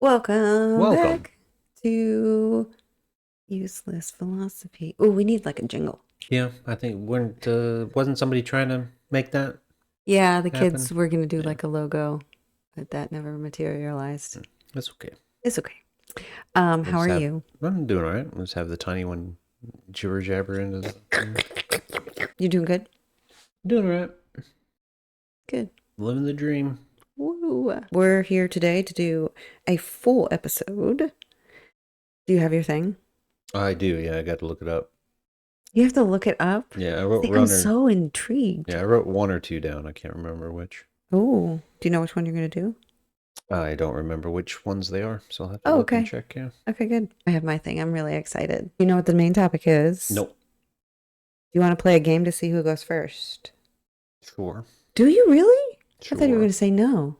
Welcome Welcome. back to Useless Philosophy. Oh, we need like a jingle. Yeah, I think wasn't somebody trying to make that Yeah, the happen? kids were gonna do Yeah, like a logo, but that never materialized. that's okay. It's okay. We'll How just are have. you? I'm doing all right. We'll just have the tiny one jibber jabber into the thing. You doing good? Doing all right. Good. Living the dream. Woo. We're here today to do a full episode. Do you have your thing? I do. Yeah, I got to look it up. You have to look it up. Yeah, I wrote See, I'm runner. so intrigued. Yeah, I wrote one or two down. I can't remember which. Oh, do you know which one you're gonna do? I don't remember which ones they are, so I'll have to Oh, look and okay. check. Yeah. Okay, good. I have my thing. I'm really excited. You know what the main topic is? Nope. Do you want to play a game to see who goes first? Sure. Do you really? I thought you were going Sure. to say no.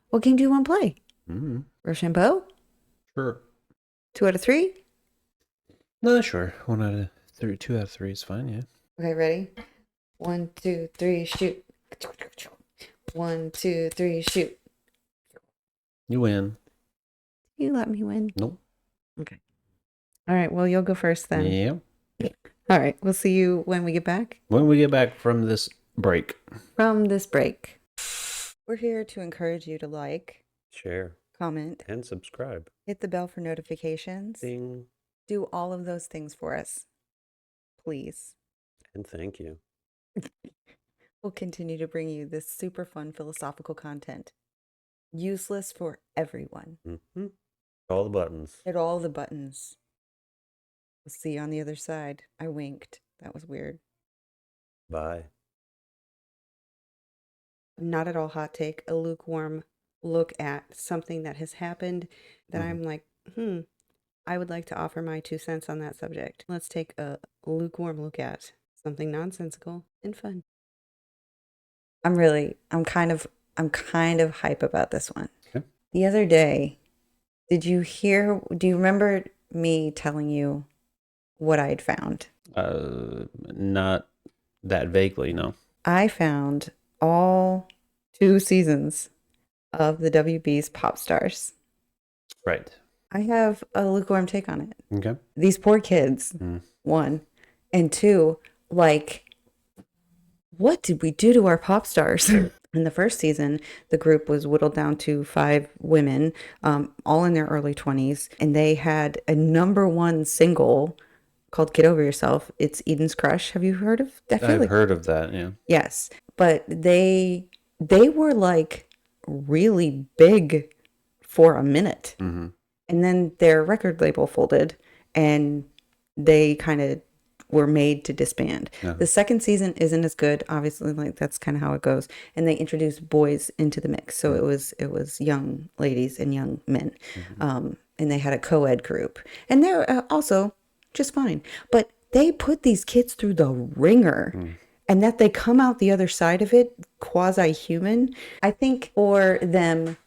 What game do you want to play? Mm-hmm. Rochambeau? Sure. 2 out of 3? No, sure. One out of three. 2 out of 3 is fine. Yeah. Okay, ready? 1, 2, 3, shoot. 1, 2, 3, shoot. You win. You let me win. Nope. Okay. All right, well, you'll go first then. Yeah. All right, we'll see you when we get back When we get back from this break. from this break. We're here to encourage you to like, Share comment, and subscribe. hit the bell for notifications. Ding. Do all of those things for us, please. And thank you. We'll continue to bring you this super fun philosophical content. Useless for everyone. Mm-hmm. All the buttons. Hit all the buttons. We'll see you on the other side. I winked. That was weird. Bye. Not at all hot take, a lukewarm look at something that has happened that I'm like, I would like to offer my 2 cents on that subject. Let's take a lukewarm look at something nonsensical and fun. I'm kind of hype about this one. Okay. The other day, do you remember me telling you what I'd found? Not that vaguely, no. I found all 2 seasons of the WB's Popstars. Right. I have a lukewarm take on it. Okay. These poor kids, 1, and 2, like, what did we do to our pop stars? In the first season, the group was whittled down to 5 women, all in their early 20s, and they had a #1 single called Get Over Yourself. It's Eden's Crush. Have you heard of that? I've heard of that, yeah. Yes, but they were like really big for a minute. Mm-hmm. And then their record label folded and they kind of were made to disband. Yeah. The second season isn't as good, obviously, like that's kind of how it goes. And they introduced boys into the mix. So it was young ladies and young men. And they had a co-ed group. And they're also just fine. But they put these kids through the ringer. And that they come out the other side of it quasi-human. I think for them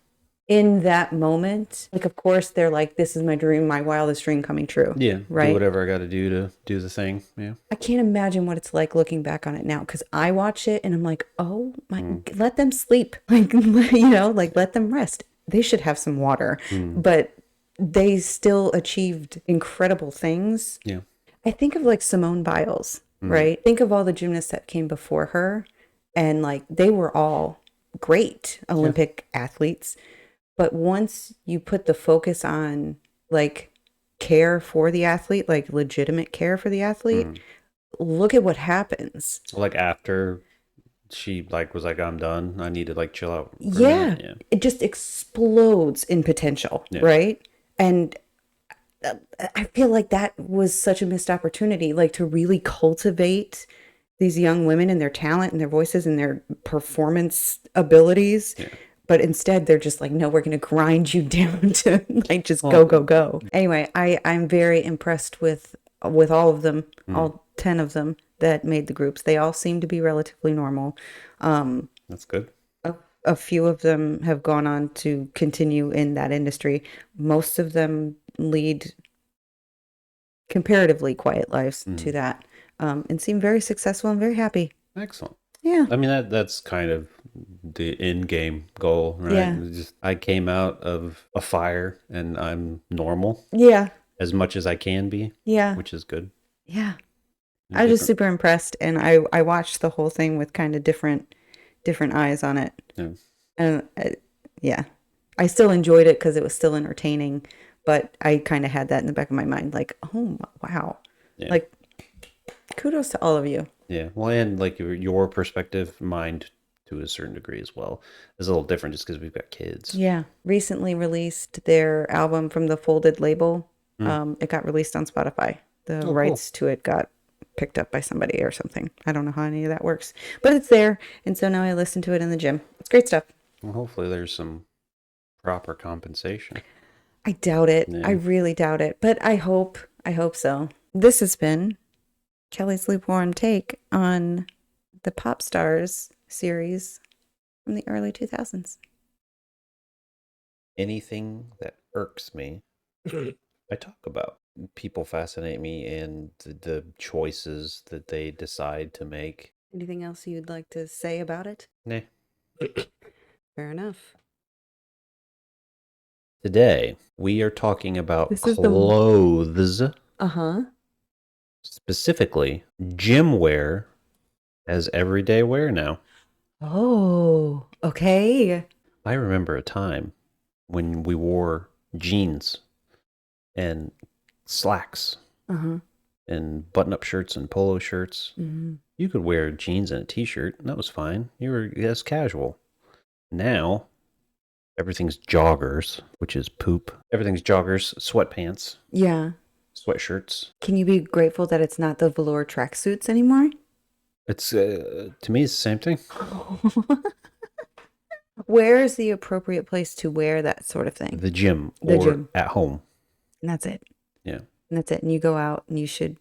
in that moment, like, of course, they're like, this is my dream, my wildest dream coming true. Yeah. Right. Do whatever I got to do the thing. Yeah. I can't imagine what it's like looking back on it now because I watch it and I'm like, oh my, let them sleep. Like, like let them rest. They should have some water. But they still achieved incredible things. Yeah. I think of like Simone Biles, right? Think of all the gymnasts that came before her and like they were all great Olympic athletes. But once you put the focus on like care for the athlete, like legitimate care for the athlete, look at what happens. Like after she was like, I'm done. I need to like chill out for a Yeah. minute. Yeah. It just explodes in potential, right? And I feel like that was such a missed opportunity, like to really cultivate these young women and their talent and their voices and their performance abilities. Yeah. But instead, they're just like, no, we're going to grind you down to like just go. Anyway, I'm very impressed with all of them, all 10 of them that made the groups. They all seem to be relatively normal. That's good. A few of them have gone on to continue in that industry. Most of them lead comparatively quiet lives to that and seem very successful and very happy. Excellent. Yeah. I mean that's kind of the end game goal, right? Yeah. It's just I came out of a fire and I'm normal Yeah. as much as I can be, Yeah. which is good Yeah. and I was just different. super impressed, and I watched the whole thing with kind of different eyes on it. Yeah. And yeah, I still enjoyed it because it was still entertaining, but I kind of had that in the back of my mind, like, oh wow, Yeah. like kudos to all of you. Yeah. Well, and like your perspective, mine to a certain degree as well, is a little different just because we've got kids. Yeah, recently released their album from the Folded label. Mm. It got released on Spotify. The Oh, cool. rights to it got picked up by somebody or something. I don't know how any of that works, but it's there, and so now I listen to it in the gym. It's great stuff. Well, hopefully there's some proper compensation. I doubt it. I Yeah. really doubt it, but I hope so. This has been Kelly's lukewarm take on the Popstars series from the early 2000s. Anything that irks me, I talk about. People fascinate me and the choices that they decide to make. Anything else you'd like to say about it? Nah. Fair enough. Today, we are talking about This is the clothes, uh-huh. specifically gym wear as everyday wear now. Oh, okay. I remember a time when we wore jeans and slacks Uh-huh. and button-up shirts and polo shirts. Mm-hmm. You could wear jeans and a t-shirt, and that was fine. You were as casual. Now, everything's joggers, which is poop. Everything's joggers, sweatpants, Yeah. sweatshirts. Can you be grateful that it's not the velour tracksuits anymore? It's to me, it's the same thing. Where is the appropriate place to wear that sort of thing? The gym The or gym. at home. And that's it. Yeah, And that's it. And you go out and you should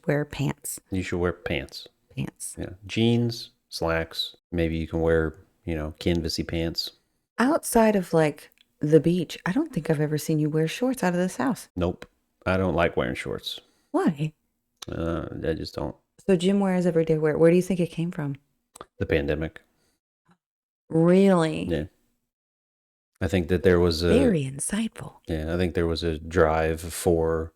wear pants. you should wear pants. Pants. Yeah, jeans, slacks. Maybe you can wear, canvasy pants. Outside of like the beach, I don't think I've ever seen you wear shorts out of this house. Nope, I don't like wearing shorts. Why? I just don't. So gym wear is everyday wear. Where do you think it came from? The pandemic. Really? Yeah. I think that there was Very insightful. I think there was a drive for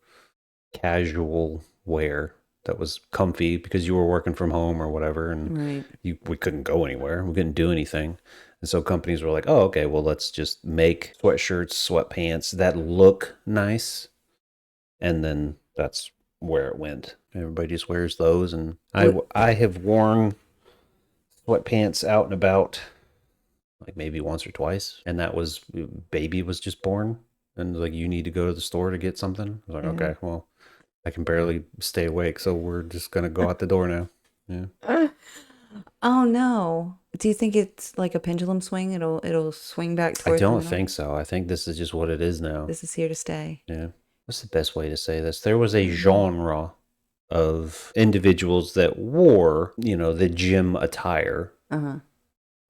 casual wear that was comfy because you were working from home or whatever, and Right. we couldn't go anywhere. We couldn't do anything. And so companies were like, oh, okay, well, let's just make sweatshirts, sweatpants that look nice. And then that's where it went. Everybody just wears those. And I have worn sweatpants out and about like maybe once or twice. And that was, baby was just born. And like, you need to go to the store to get something. I was like, Yeah. okay, well, I can barely stay awake. So we're just going to go out the door now. Yeah. Oh no. Do you think it's like a pendulum swing? It'll swing back I towards the don't middle? think so. I think this is just what it is now. This is here to stay. Yeah. What's the best way to say this? There was a genre of individuals that wore, the gym attire Uh-huh.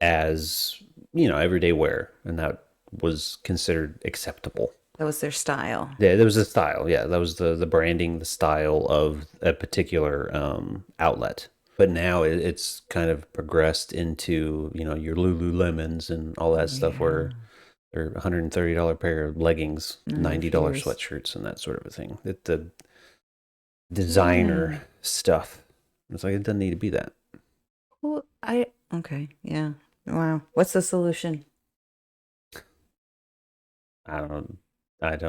as, everyday wear, and that was considered acceptable. That was their style. Yeah, there was a style. Yeah, that was the branding, the style of a particular outlet. But now it's kind of progressed into, your Lululemons and all that stuff where they're $130 pair of leggings, $90 fierce. sweatshirts, and that sort of a thing. The designer stuff. It's like, it doesn't need to be that. Well, okay, yeah. Wow. What's the solution? I don't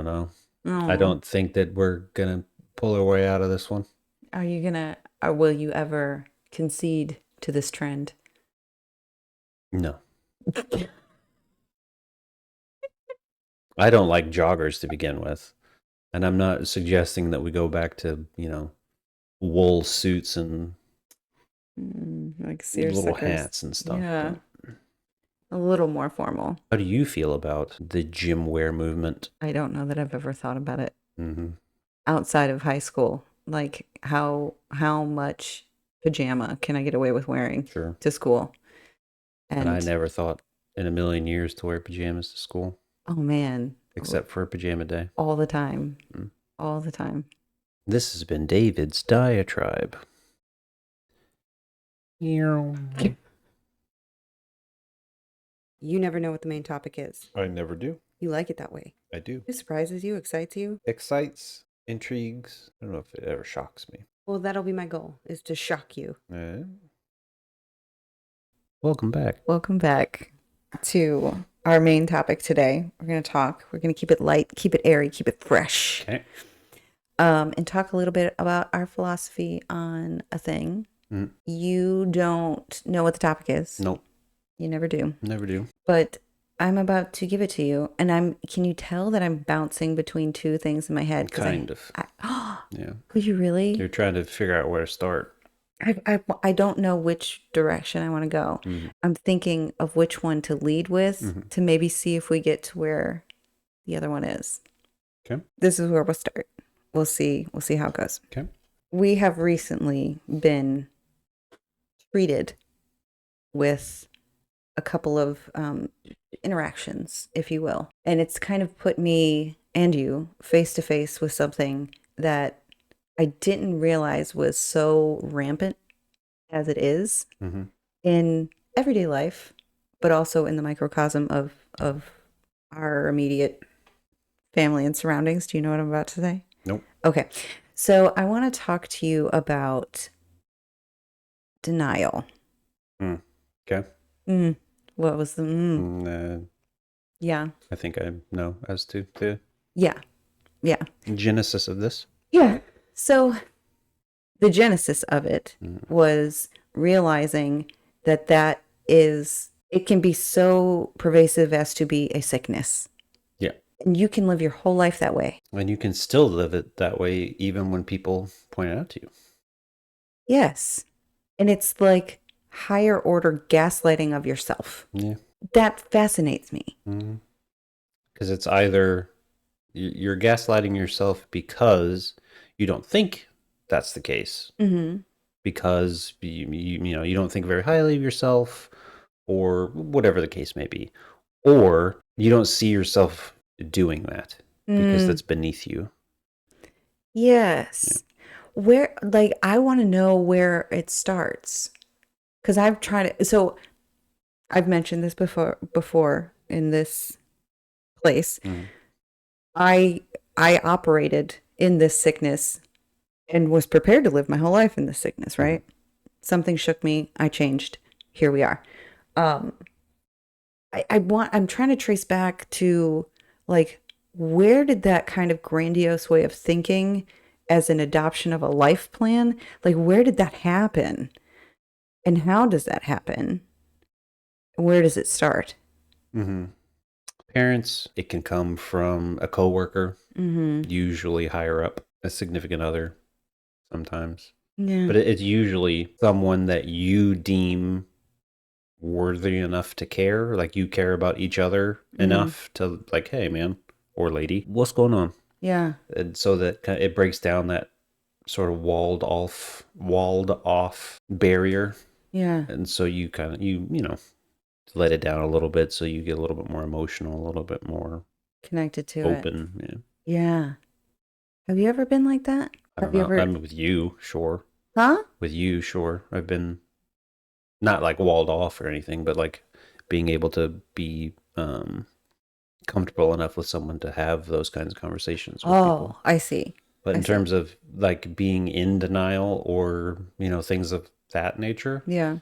know. Oh. I don't think that we're gonna pull our way out of this one. Are you gonna, or will you ever concede to this trend? No. I don't like joggers to begin with. And I'm not suggesting that we go back to, wool suits and Like little seersuckers. hats and stuff. Yeah. A little more formal. How do you feel about the gym wear movement? I don't know that I've ever thought about it Mm-hmm. outside of high school. Like how much pajama can I get away with wearing Sure. to school? And I never thought in a million years to wear pajamas to school, oh man, except for pajama day. all the time. Mm. All the time. This has been David's Diatribe. You never know what the main topic is. I never do. You like it that way. I do. It surprises you, excites you. Excites, intrigues. I don't know if it ever shocks me. Well, that'll be my goal, is to shock you. Welcome back. Welcome back to our main topic today. We're going to keep it light, keep it airy, keep it fresh. Okay. And talk a little bit about our philosophy on a thing. You don't know what the topic is. Nope. You never do. Never do. But I'm about to give it to you. And can you tell that I'm bouncing between two things in my head? Kind of. Yeah. Could you really? You're trying to figure out where to start. I don't know which direction I want to go. I'm thinking of which one to lead with to maybe see if we get to where the other one is. Okay. This is where we'll start. We'll see how it goes. Okay. We have recently been treated with a couple of interactions, if you will. And it's kind of put me and you face to face with something that I didn't realize was so rampant as it is in everyday life, but also in the microcosm of our immediate family and surroundings. Do you know what I'm about to say? Nope. Okay. So I want to talk to you about denial. Okay. What was the yeah. I think I know as to the Yeah. genesis of this. Yeah. So the genesis of it was realizing that it can be so pervasive as to be a sickness. Yeah. And you can live your whole life that way. And you can still live it that way even when people point it out to you. Yes. And it's like higher order gaslighting of yourself. Yeah. That fascinates me. Because it's either you're gaslighting yourself because you don't think that's the case. Because you don't think very highly of yourself, or whatever the case may be. Or you don't see yourself doing that because that's beneath you. Yes. Yeah. I want to know where it starts. Because I've mentioned this before in this place. I operated in this sickness and was prepared to live my whole life in this sickness, right? Something shook me. I changed. Here we are. I'm trying to trace back to, like, where did that kind of grandiose way of thinking as an adoption of a life plan, like, where did that happen? And how does that happen? Where does it start? Parents, it can come from a coworker, usually higher up, a significant other, sometimes. Yeah. But it's usually someone that you deem worthy enough to care, like you care about each other enough to, like, hey, man or lady, what's going on? Yeah. And so that it breaks down that sort of walled off barrier. Yeah. And so you kind of, you let it down a little bit so you get a little bit more emotional, a little bit more connected to open. Yeah. Have you ever been like that? I don't know. I'm with you, sure. Huh? With you, sure. I've been not like walled off or anything, but like being able to be comfortable enough with someone to have those kinds of conversations with people. I see. But in terms of like being in denial or, things of that nature. Yeah.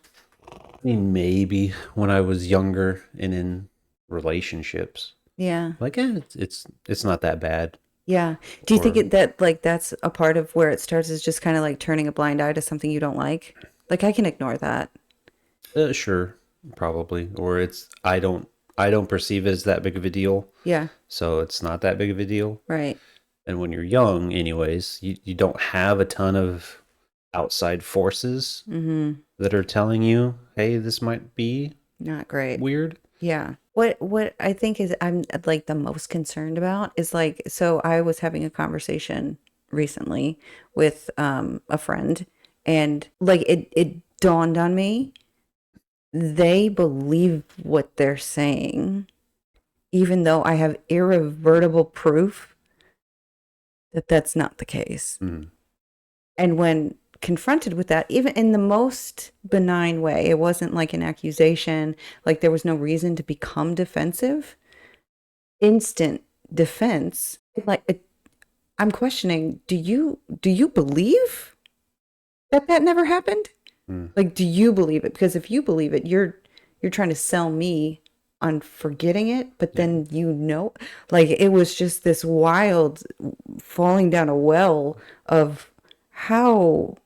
I mean, maybe when I was younger and in relationships. Yeah. Like, it's not that bad. Yeah. Do you think that's a part of where it starts, is just kind of like turning a blind eye to something you don't like? Like, I can ignore that. Sure, probably. Or I don't perceive it as that big of a deal. Yeah. So it's not that big of a deal. Right. And when you're young, anyways, you don't have a ton of outside forces that are telling you, hey, this might be not great. Weird. Yeah. What I think is I'm like the most concerned about is, like, so I was having a conversation recently with a friend, and like it dawned on me, they believe what they're saying, even though I have irrevertible proof that that's not the case. And when confronted with that, even in the most benign way, it wasn't like an accusation, like there was no reason to become defensive. Instant defense, I'm questioning, do you believe that never happened? Like, do you believe it? Because if you believe it, you're trying to sell me on forgetting it, but then like it was just this wild falling down a well of how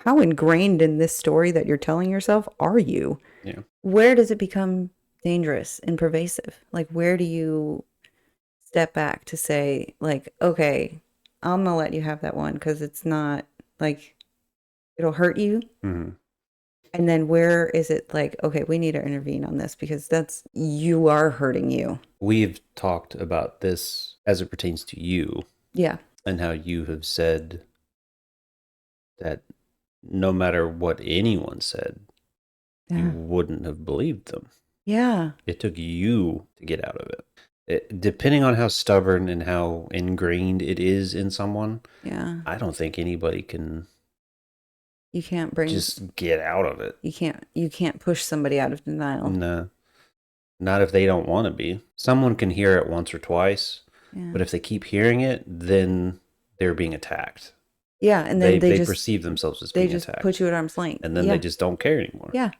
ingrained in this story that you're telling yourself are you? Yeah. Where does it become dangerous and pervasive? Like, where do you step back to say, like, okay, I'm gonna let you have that one because it's not like it'll hurt you. Mm-hmm. And then where is it like, okay, we need to intervene on this because you are hurting you. We've talked about this as it pertains to you. Yeah. And how you have said that no matter what anyone said, you wouldn't have believed them. Yeah. It took you to get out of it. Depending on how stubborn and how ingrained it is in someone, Yeah. I don't think anybody can. You can't just get out of it. You can't push somebody out of denial. No. Not if they don't want to be. Someone can hear it once or twice, but if they keep hearing it, then they're being attacked. Yeah, and then they just perceive themselves as being attacked. They just put you at arm's length. And then they just don't care anymore. Yeah.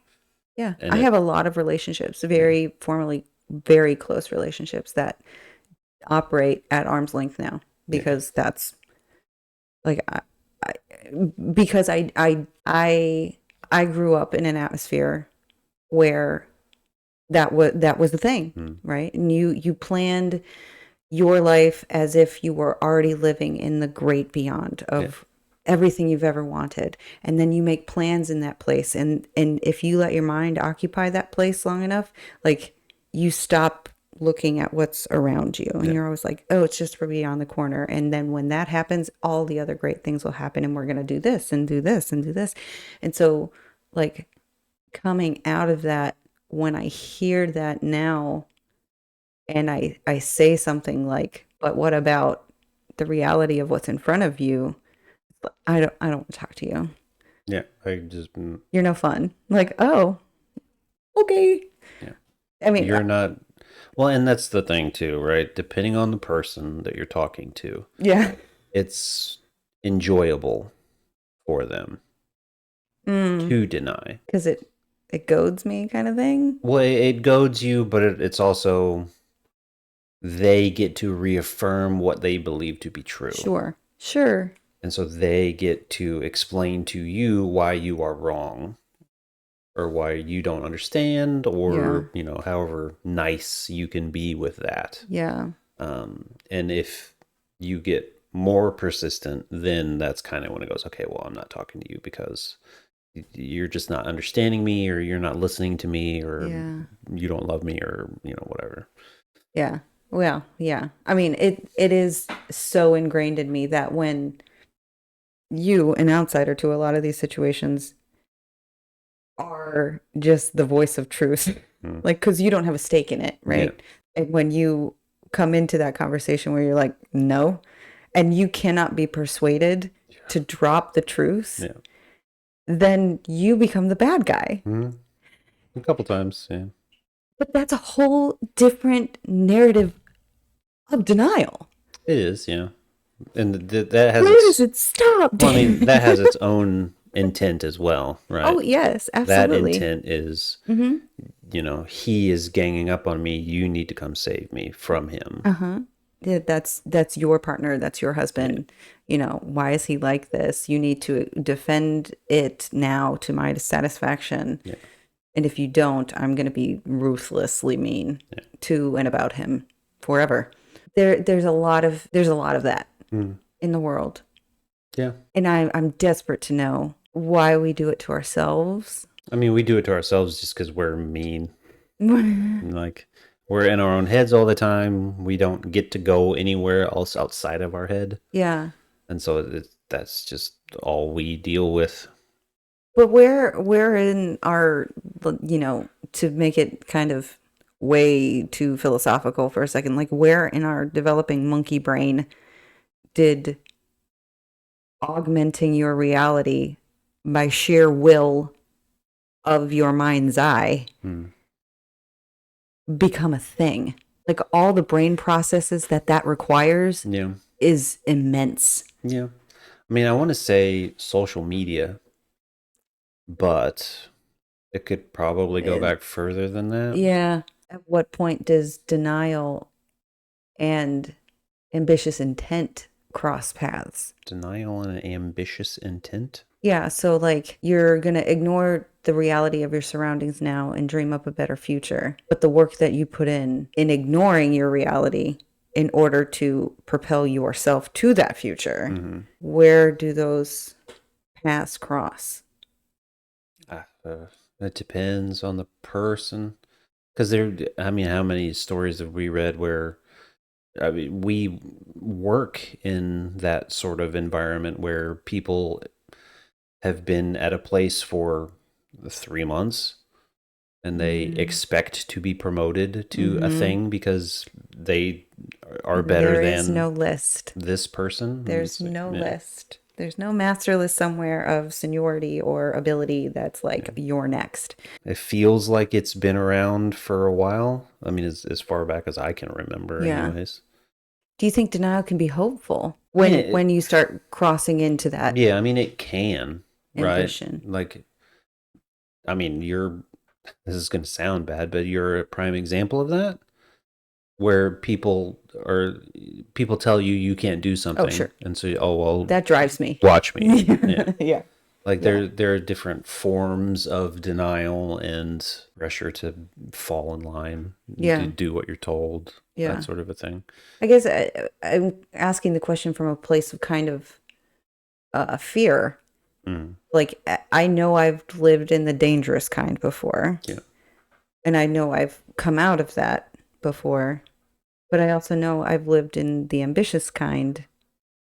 Yeah. And I have a lot of relationships, very formally, very close relationships that operate at arm's length now because that's like because I grew up in an atmosphere where that was the thing, right? And you planned your life as if you were already living in the great beyond of everything you've ever wanted, and then you make plans in that place, and if you let your mind occupy that place long enough, like you stop looking at what's around you, and you're always like, oh, it's just beyond the corner. And then when that happens, all the other great things will happen, and we're going to do this and do this and do this. And so like coming out of that, when I hear that now and I say something like, but what about the reality of what's in front of you? I don't want to talk to you. Yeah. You're no fun. Like, oh, okay. Yeah. I mean, you're not. Well, and that's the thing too, right? Depending on the person that you're talking to, it's enjoyable for them to deny. Because it goads me, kind of thing. Well, it goads you, but it's also they get to reaffirm what they believe to be true. Sure. And so they get to explain to you why you are wrong, or why you don't understand, or however nice you can be with that. Yeah. And if you get more persistent, then that's kind of when it goes, okay, well, I'm not talking to you because you're just not understanding me, or you're not listening to me, or you don't love me, or whatever. Yeah. Well, yeah. I mean, it is so ingrained in me that when you, an outsider to a lot of these situations, are just the voice of truth, like, because you don't have a stake in it, right? And when you come into that conversation where you're like, no, and you cannot be persuaded to drop the truth, then you become the bad guy. A couple times, yeah. But that's a whole different narrative of denial. It is, yeah. And that has Where does it stop? Well, I mean, that has its own intent as well, right? Oh, yes, absolutely. That intent is, he is ganging up on me. You need to come save me from him. Yeah, that's your partner. That's your husband. Why is he like this? You need to defend it now to my satisfaction. Yeah. And if you don't, I'm going to be ruthlessly mean to and about him forever. There's a lot of that in the world. Yeah. And I'm desperate to know why we do it to ourselves. I mean, we do it to ourselves just because we're mean. Like, we're in our own heads all the time. We don't get to go anywhere else outside of our head. Yeah. And so that's just all we deal with. But where in our, to make it kind of way too philosophical for a second, like where in our developing monkey brain did augmenting your reality by sheer will of your mind's eye Hmm. become a thing. Like all the brain processes that requires Yeah. is immense. Yeah. I mean, I want to say social media, but it could probably go Uh, back further than that. yeah. At what point does denial and ambitious intent cross paths? Denial and ambitious intent. Yeah, so like you're going to ignore the reality of your surroundings now and dream up a better future. But the work that you put in ignoring your reality in order to propel yourself to that future, Mm-hmm. where do those paths cross? It depends on the person. Because I mean, how many stories have we read where, I mean, we work in that sort of environment where people have been at a place for 3 months and they Mm. expect to be promoted to a Mm-hmm. thing because they are better There is than no list. this person. And There's it's like, no yeah, list. There's no master list somewhere of seniority or ability that's like yeah. you're next. It feels like it's been around for a while. I mean, as far back as I can remember, Yeah. anyways. Do you think denial can be hopeful I mean, when you start crossing into that yeah, I mean, it can, right? ambition? Like, I mean, this is going to sound bad, but you're a prime example of that, where people tell you you can't do Oh, something, sure. and so, oh, well, That drives me. watch me. Yeah. Yeah. Like Yeah. there are different forms of denial and pressure to fall in line, to Yeah. do what you're told, that Yeah. sort of a thing. I guess I'm asking the question from a place of kind of fear. Mm, Like, I know I've lived in the dangerous kind before, yeah. and I know I've come out of that before, but I also know I've lived in the ambitious kind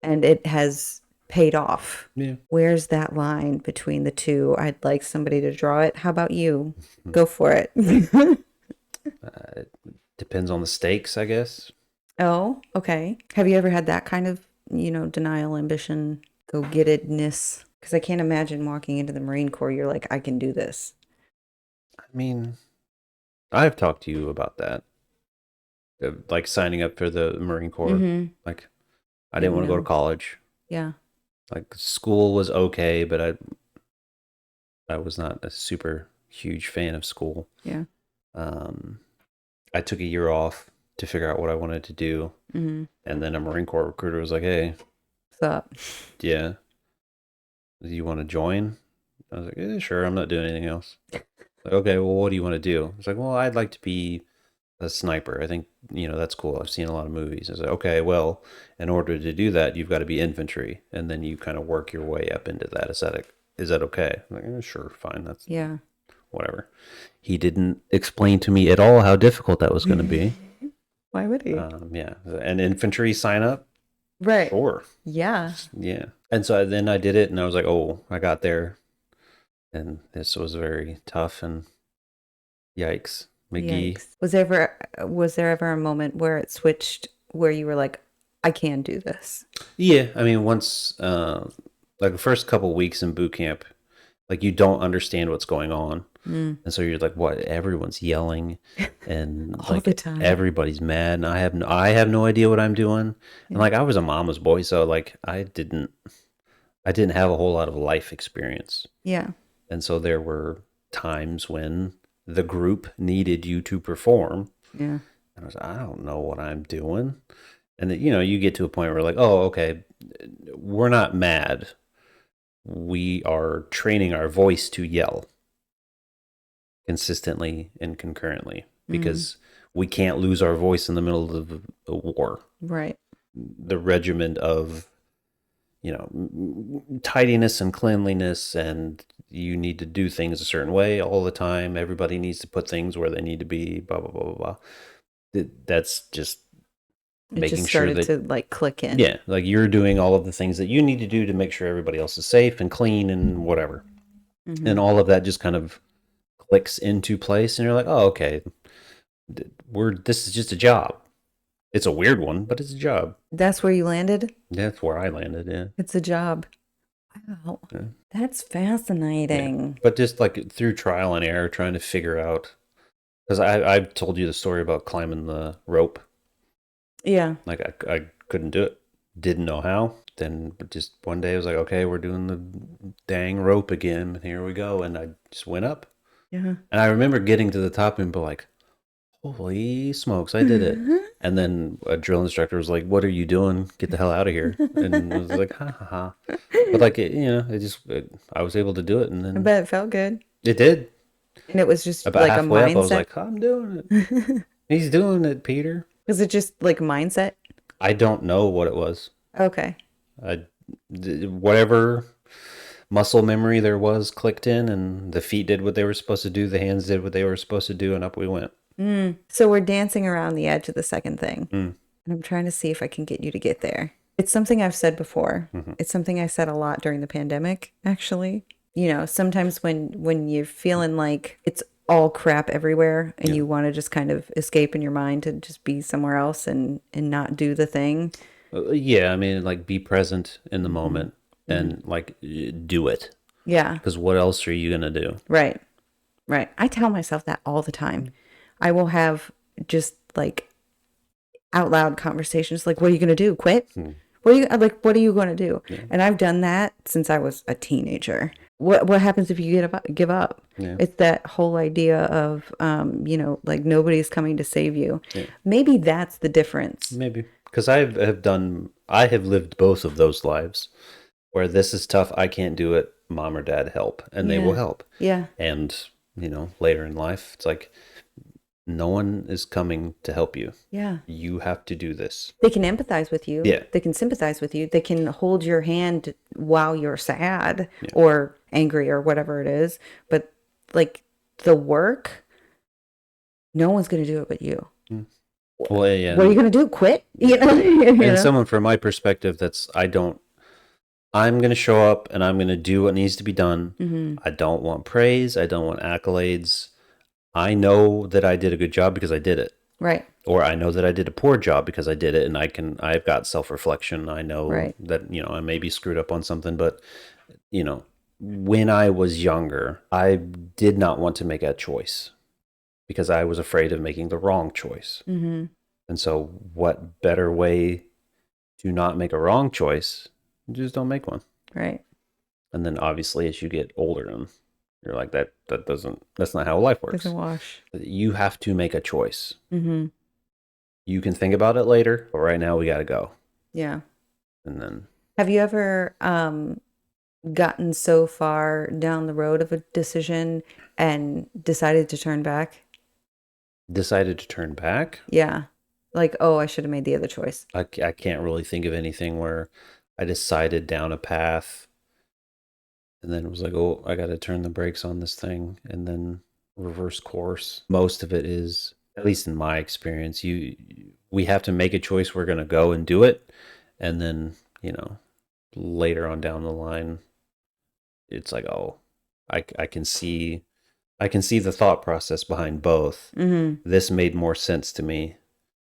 and it has paid off. Yeah. Where's that line between the two? I'd like somebody to draw it. How about you? Go for it. It depends on the stakes, I guess. Oh, okay. Have you ever had that kind of, denial, ambition, go-gettedness? Because I can't imagine walking into the Marine Corps, you're like, I can do this. I mean, I've talked to you about that, like signing up for the Marine Corps. Mm-hmm. Like, I Yeah, didn't we want to go to know. college. Yeah. Like, school was okay, but I was not a super huge fan of school. Yeah. Um, I took a year off to figure out what I wanted to do, Mm-hmm. and then a Marine Corps recruiter was like, "Hey, What's up? yeah, do you want to join?" I was like, "Sure, I'm not doing anything else." Like, okay, well, what do you want to do? It's like, well, I'd like to be a sniper. I think, that's cool. I've seen a lot of movies. I was like, okay, well, in order to do that, you've got to be infantry. And then you kind of work your way up into that aesthetic. Is that okay? I'm like, sure, fine. That's Yeah. whatever. He didn't explain to me at all how difficult that was going to be. Why would he? Yeah. An infantry sign up? Right. Sure. Yeah. Yeah. And so then I did it and I was like, oh, I got there. And this was very tough and yikes. McGee. Yikes. Was there ever a moment where it switched where you were like, I can do this? Yeah, I mean, once like the first couple weeks in boot camp, like you don't understand what's going on, Mm. and so you're like, "What?" Everyone's yelling, and All the like time. everybody's mad, and I have no idea what I'm doing, and Yeah. like I was a mama's boy, so like I didn't have a whole lot of life experience, Yeah. and so there were times when the group needed you to perform, Yeah. and I was like, I don't know what I'm doing. And then, you get to a point where like, oh, okay, we're not mad. We are training our voice to yell consistently and concurrently Mm. because we can't lose our voice in the middle of a war. Right. The regimen of, tidiness and cleanliness, and you need to do things a certain way all the time. Everybody needs to put things where they need to be, blah, blah, blah, blah, blah. That's just It just making sure started that, to like click in. yeah, like you're doing all of the things that you need to do to make sure everybody else is safe and clean and whatever. Mm-hmm. And all of that just kind of clicks into place and you're like, "Oh, okay. This is just a job. It's a weird one, but it's a job." That's where you landed? That's where I landed, yeah. It's a job. Wow. Yeah. That's Yeah. fascinating. But just like through trial and error, trying to figure out, because I've told you the story about climbing the rope. Yeah. Like I couldn't do it, didn't know how. Then just one day I was like, okay, we're doing the dang rope again. Here we go, and I just went up. Yeah. And I remember getting to the top and be like, holy smokes, I did it. And then a drill instructor was like, what are you doing? Get the hell out of here. And I was like, ha ha ha. But like, I was able to do it. And I then bet it felt good. it did. And it was just About like a halfway up, I was mindset. like, I'm doing it. He's doing it, Peter. Was it just like mindset? I don't know what it was. Okay. I, whatever muscle memory there was clicked in, and the feet did what they were supposed to do, the hands did what they were supposed to do, and up we went. So we're dancing around the edge of the second thing. Mm. And I'm trying to see if I can get you to get there. It's something I've said before. Mm-hmm. It's something I said a lot during the pandemic, actually. You know, sometimes when you're feeling like it's all crap everywhere and Yeah. you want to just kind of escape in your mind and just be somewhere else and not do the thing. Yeah, I mean, like be present in the moment and like do it. Yeah. Because what else are you gonna do? Right. Right. I tell myself that all the time. I will have just like out loud conversations like, what are you going to do? Quit? What are you going to do? Yeah. And I've done that since I was a teenager. What happens if you give up? Yeah. It's that whole idea of, like nobody's coming to save you. Yeah. Maybe that's the difference. Maybe because I have lived both of those lives where this is tough, I can't do it, mom or dad help, and they will help. Yeah. And later in life, it's like no one is coming to help you. Yeah. You have to do this. They can empathize with you. Yeah. They can sympathize with you. They can hold your hand while you're sad Yeah. or angry or whatever it is. But like the work, no one's going to do it but you. Well, yeah. What are you going to do? Quit? And someone from my perspective, I'm going to show up and I'm going to do what needs to be done. Mm-hmm. I don't want praise. I don't want accolades. I know that I did a good job because I did it. Right. Or I know that I did a poor job because I did it, and I've got self-reflection. I know that, I may be screwed up on something, but, when I was younger, I did not want to make a choice because I was afraid of making the wrong choice. Mm-hmm. And so what better way to not make a wrong choice? Just don't make one. Right. And then obviously as you get older and you're like, that's not how life works. Doesn't wash. You have to make a choice. Mm-hmm. You can think about it later, but right now we got to go. Yeah. And then. Have you ever gotten so far down the road of a decision and decided to turn back? Decided to turn back? Yeah. Like, oh, I should have made the other choice. I can't really think of anything where I decided down a path and then it was like, oh, I got to turn the brakes on this thing and then reverse course. Most of it is, at least in my experience, we have to make a choice. We're going to go and do it. And then, later on down the line, it's like, oh, I can see the thought process behind both. Mm-hmm. This made more sense to me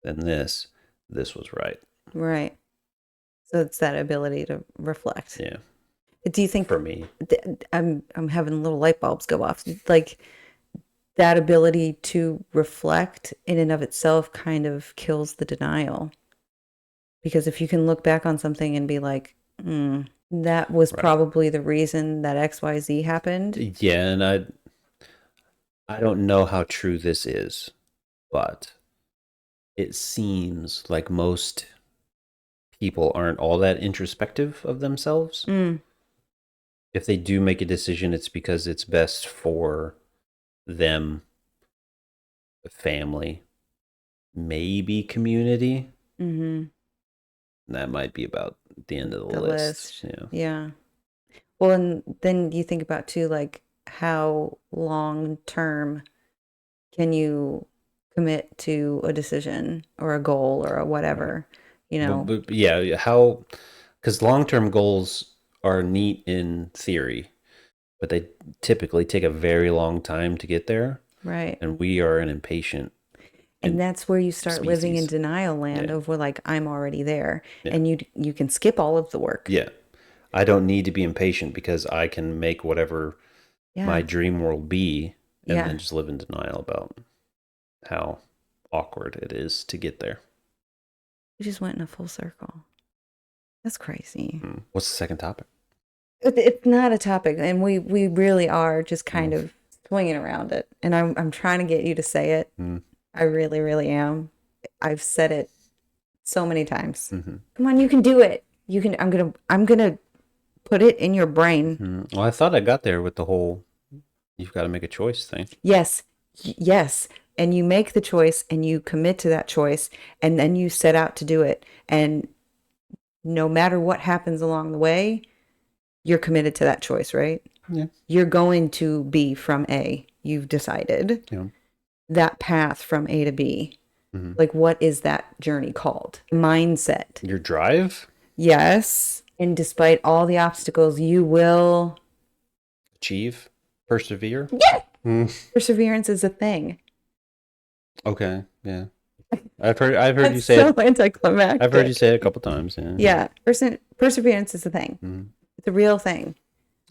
than this. This was right. Right. So it's that ability to reflect. Yeah. Do you think for me, I'm having little light bulbs go off? Like that ability to reflect in and of itself kind of kills the denial. Because if you can look back on something and be like, that was probably the reason that XYZ happened. Yeah, and I don't know how true this is, but it seems like most people aren't all that introspective of themselves. If they do make a decision, it's because it's best for them, the family, maybe community. Mm-hmm. That might be about the end of the list. Yeah. Well, and then you think about too, like how long term can you commit to a decision or a goal or a whatever, But yeah, because long-term goals are neat in theory, but they typically take a very long time to get there. Right. And we are an impatient. And that's where you start living in denial land of where like, I'm already there. Yeah. And you can skip all of the work. Yeah. I don't need to be impatient because I can make whatever my Yeah. dream world be and Yeah. then just live in denial about how awkward it is to get there. We just went in a full circle. That's crazy. What's the second topic? It's not a topic, and we really are just kind Mm. of swinging around it. And I'm trying to get you to say it. Mm. I really, really am. I've said it so many times. Mm-hmm. Come on, you can do it. You can. I'm gonna put it in your brain. Mm. Well, I thought I got there with the whole you've got to make a choice thing. Yes, yes. And you make the choice, and you commit to that choice, and then you set out to do it. And no matter what happens along the way, you're committed to that choice, right? Yeah. You're going to be from A. You've decided Yeah. that path from A to B. Mm-hmm. Like, what is that journey called? Mindset. Your drive? Yes. And despite all the obstacles, you will Achieve? Persevere? Yeah. Mm. Perseverance is a thing. Okay. Yeah. I've heard That's you say so it. anticlimactic. I've heard you say it a couple times. Yeah. Yeah. Perseverance is a thing. Mm-hmm. It's a real thing.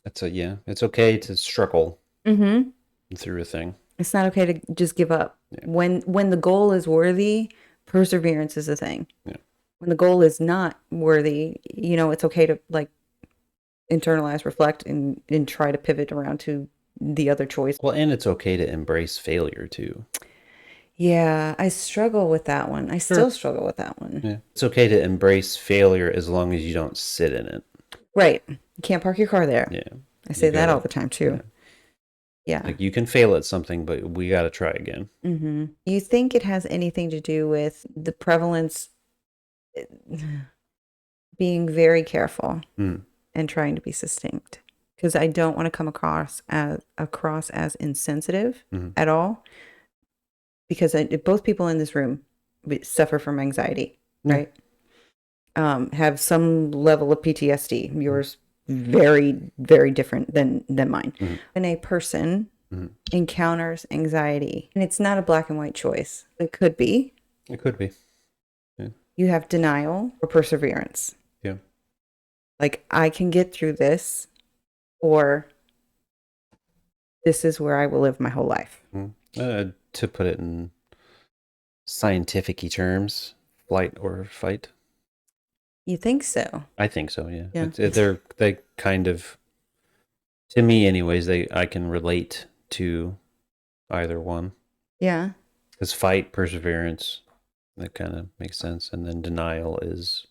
It's okay to struggle through a thing. It's not okay to just give up. Yeah. When the goal is worthy, perseverance is a thing. Yeah. When the goal is not worthy, it's okay to like internalize, reflect, and try to pivot around to the other choice. Well, and it's okay to embrace failure too. Yeah, I struggle with that one. I still struggle with that one. Yeah. It's okay to embrace failure as long as you don't sit in it. Right. You can't park your car there. Yeah. I say that all the time too. Yeah. Like you can fail at something, but we got to try again. Mm-hmm. You think it has anything to do with the prevalence being very careful and trying to be succinct? Because I don't want to come across as insensitive at all. Because both people in this room suffer from anxiety, right? Have some level of PTSD. Yours very, very different than mine. When a person encounters anxiety, and it's not a black and white choice. It could be. It could be. Yeah. You have denial or perseverance. Yeah. Like, I can get through this, or this is where I will live my whole life. To put it in scientific terms, flight or fight. You think so? I think so, yeah. Yeah. They kind of, to me anyways, I can relate to either one. Yeah. Because fight, perseverance, that kind of makes sense. And then denial is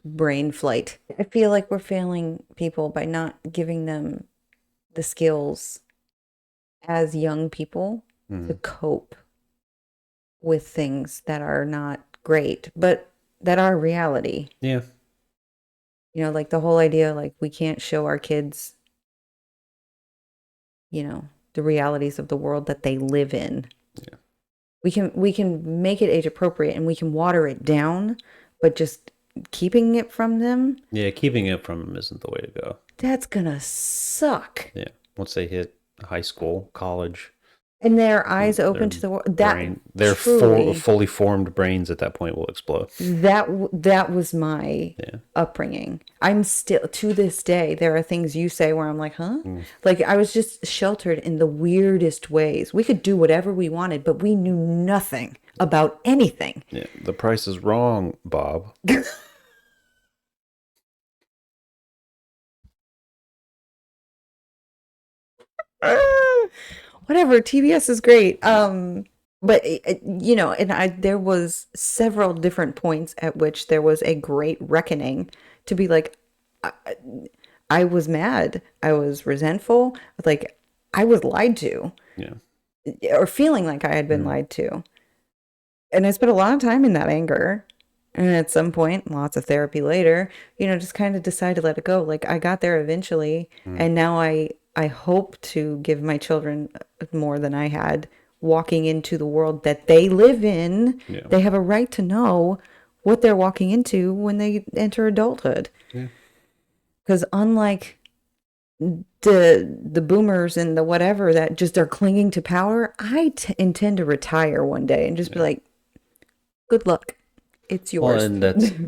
brain flight. I feel like we're failing people by not giving them the skills as young people to cope with things that are not great, but that are reality. Yeah. Like the whole idea, like we can't show our kids, the realities of the world that they live in. Yeah. We can make it age appropriate and we can water it down, but just keeping it from them. Yeah, keeping it from them isn't the way to go. That's gonna suck. Yeah. Once they hit high school, college. And their eyes open to the world. Their fully formed brains at that point will explode. That was my upbringing. I'm still, to this day, there are things you say where I'm like, huh? Like, I was just sheltered in the weirdest ways. We could do whatever we wanted, but we knew nothing about anything. Yeah, the price is wrong, Bob. Whatever, TBS is great. But and there was several different points at which there was a great reckoning to be like, I was mad, I was resentful, like I was lied to, or feeling like I had been lied to, and I spent a lot of time in that anger. And at some point, lots of therapy later, just kind of decided to let it go. Like, I got there eventually, and now I hope to give my children more than I had walking into the world that they live in. Yeah. They have a right to know what they're walking into when they enter adulthood. Because unlike the boomers and the whatever that just are clinging to power, I intend to retire one day and just be like, good luck. It's Well, yours. and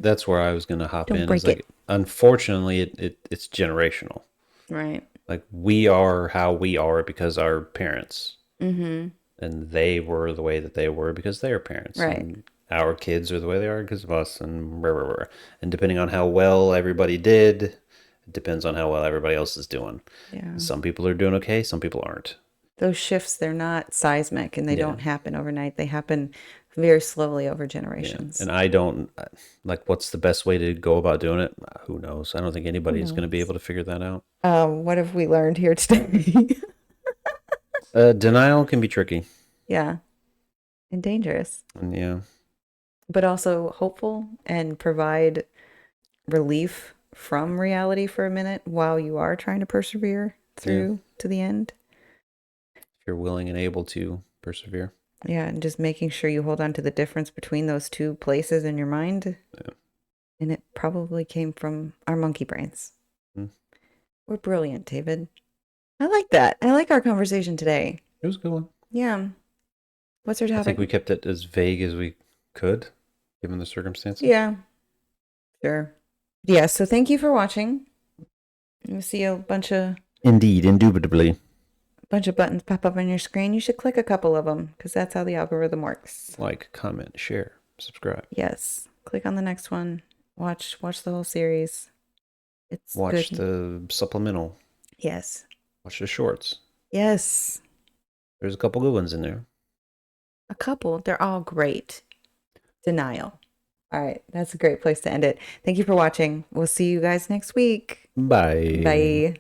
that's where I was gonna hop Don't in. Is break it. like, unfortunately, it's generational. Right. Like, we are how we are because our parents, Mm-hmm. and they were the way that they were because they are parents, Right. and our kids are the way they are because of us, and blah, blah, blah. And depending on how well everybody did, it depends on how well everybody else is doing. Yeah. Some people are doing okay, some people aren't. Those shifts, they're not seismic and they Yeah. don't happen overnight. They happen very slowly over Yeah. generations. And I don't like, what's the best way to go about doing it? Who knows? I don't think Who anybody is going to be knows? able to figure that out. What have we learned here today? Denial can be tricky. Yeah. And dangerous, And yeah. but also hopeful and provide relief from reality for a minute while you are trying to persevere through to the end. If you're willing and able to persevere. Yeah, and just making sure you hold on to the difference between those two places in your mind. Yeah. And it probably came from our monkey brains. Mm. We're brilliant, David. I like that. I like our conversation today. It was a good one. Yeah. What's our I topic? think we kept it as vague as we could, given the circumstances. Yeah. Sure. Yeah, so thank you for watching. You see a bunch of Indubitably. buttons pop up on your screen. You should click a couple of them because that's how the algorithm works. Like, comment, share, subscribe. Yes. Click on the next one. Watch the whole series. It's Watch good. the supplemental. Yes. Watch the shorts. Yes. There's a couple good ones in there. A couple. They're all great. Denial. All right. That's a great place to end it. Thank you for watching. We'll see you guys next week. Bye. Bye.